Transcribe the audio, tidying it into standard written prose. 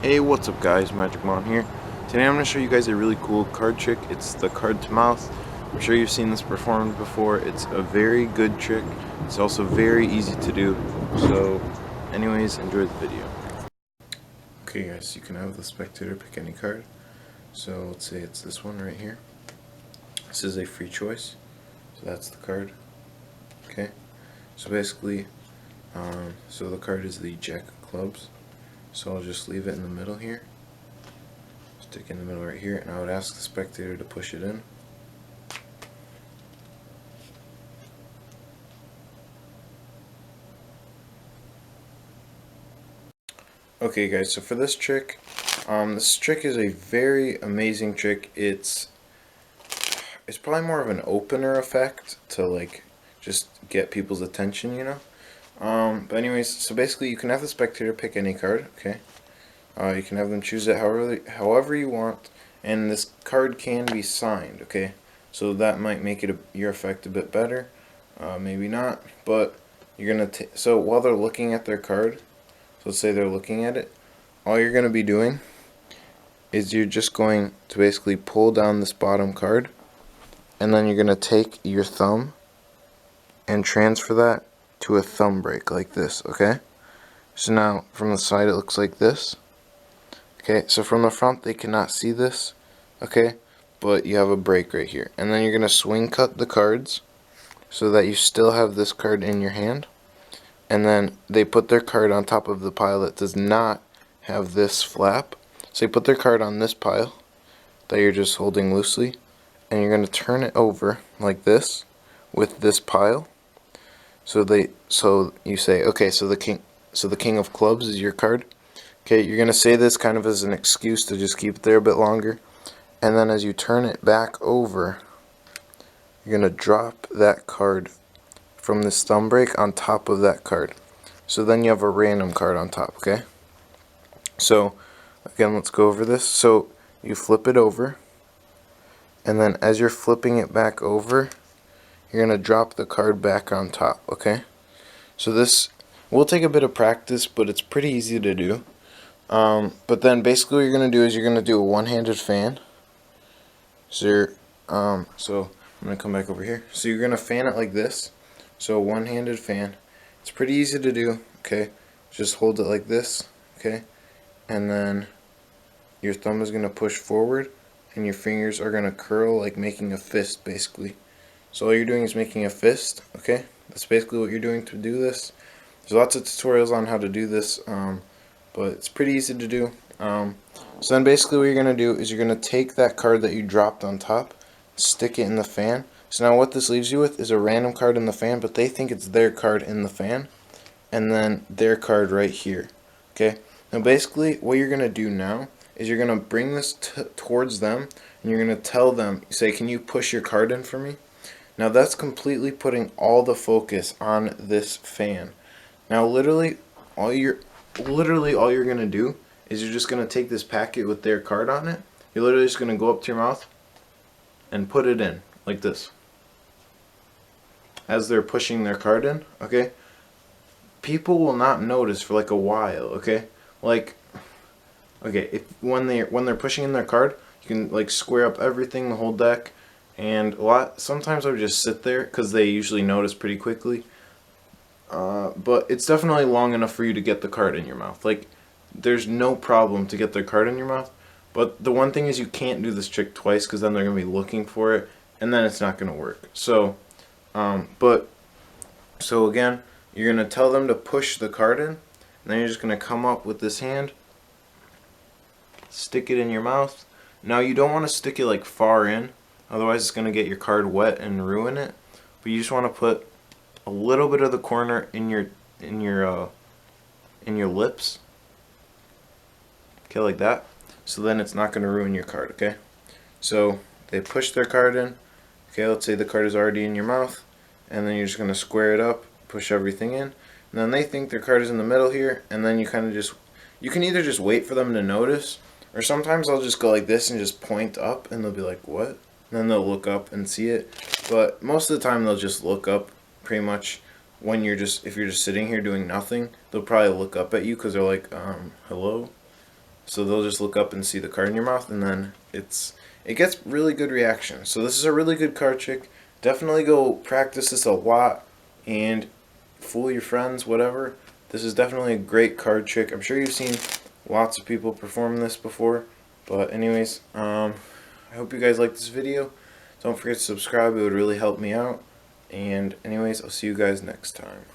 Hey, what's up guys, Magic Mom here. Today I'm going to show you guys a really cool card trick. It's the card to mouth. I'm sure you've seen this performed before. It's a very good trick. It's also very easy to do. So anyways, enjoy the video. Okay guys, you can have the spectator pick any card. So let's say it's this one right here. This is a free choice. So that's the card. Okay. So basically, so the card is the Jack of Clubs. So I'll just leave it in the middle here. Stick in the middle right here, and I would ask the spectator to push it in. Okay guys, so for this trick is a very amazing trick. It's probably more of an opener effect to like just get people's attention, you know. But anyways, so basically you can have the spectator pick any card, okay? You can have them choose it however you want, and this card can be signed, okay? So that might make it your effect a bit better, maybe not, but you're gonna so while they're looking at their card, so let's say they're looking at it, all you're gonna be doing is you're just going to basically pull down this bottom card, and then you're gonna take your thumb and transfer that to a thumb break like this, okay? So now from the side it looks like this. Okay, so from the front they cannot see this, okay, but you have a break right here. And then you're going to swing cut the cards so that you still have this card in your hand. And then they put their card on top of the pile that does not have this flap. So you put their card on this pile that you're just holding loosely, and you're going to turn it over like this with this pile. So you say, okay, so the king of clubs is your card. Okay, you're going to say this kind of as an excuse to just keep it there a bit longer. And then as you turn it back over, you're going to drop that card from this thumb break on top of that card. So then you have a random card on top, okay? So, again, let's go over this. So, you flip it over. And then as you're flipping it back over, you're going to drop the card back on top, okay? So this will take a bit of practice, but it's pretty easy to do. But then basically what you're going to do is you're going to do a one-handed fan. So I'm going to come back over here. So you're going to fan it like this. So a one-handed fan. It's pretty easy to do, okay? Just hold it like this, okay? And then your thumb is going to push forward and your fingers are going to curl like making a fist basically. So all you're doing is making a fist, okay? That's basically what you're doing to do this. There's lots of tutorials on how to do this. But it's pretty easy to do. So then basically what you're going to do is you're going to take that card that you dropped on top, stick it in the fan. So now what this leaves you with is a random card in the fan, but they think it's their card in the fan, and then their card right here. Okay? Now basically what you're going to do now is you're going to bring this towards them, and you're going to tell them, say, can you push your card in for me? Now that's completely putting all the focus on this fan. Now literally all you're going to do is you're just going to take this packet with their card on it. You're literally just going to go up to your mouth and put it in like this as they're pushing their card in, okay? People will not notice for like a while, okay? Like, okay, when they're pushing in their card, you can like square up everything, the whole deck, and sometimes I would just sit there because they usually notice pretty quickly. But it's definitely long enough for you to get the card in your mouth. Like, there's no problem to get their card in your mouth. But the one thing is you can't do this trick twice because then they're going to be looking for it, and then it's not going to work. So, so again, you're going to tell them to push the card in, and then you're just going to come up with this hand, stick it in your mouth. Now, you don't want to stick it like far in, otherwise it's going to get your card wet and ruin it. But you just want to put a little bit of the corner in your lips, okay, like that, so then it's not going to ruin your card, okay? So they push their card in, okay, let's say the card is already in your mouth, and then you're just going to square it up, push everything in, and then they think their card is in the middle here, and then you kind of just, you can either just wait for them to notice, or sometimes I'll just go like this and just point up, and they'll be like, what? And then they'll look up and see it, but most of the time they'll just look up pretty much. When if you're just sitting here doing nothing, they'll probably look up at you because they're like, hello? So they'll just look up and see the card in your mouth, and then it gets really good reaction. So this is a really good card trick. Definitely go practice this a lot and fool your friends, whatever. This is definitely a great card trick. I'm sure you've seen lots of people perform this before. But anyways, I hope you guys liked this video. Don't forget to subscribe, it would really help me out. And anyways, I'll see you guys next time.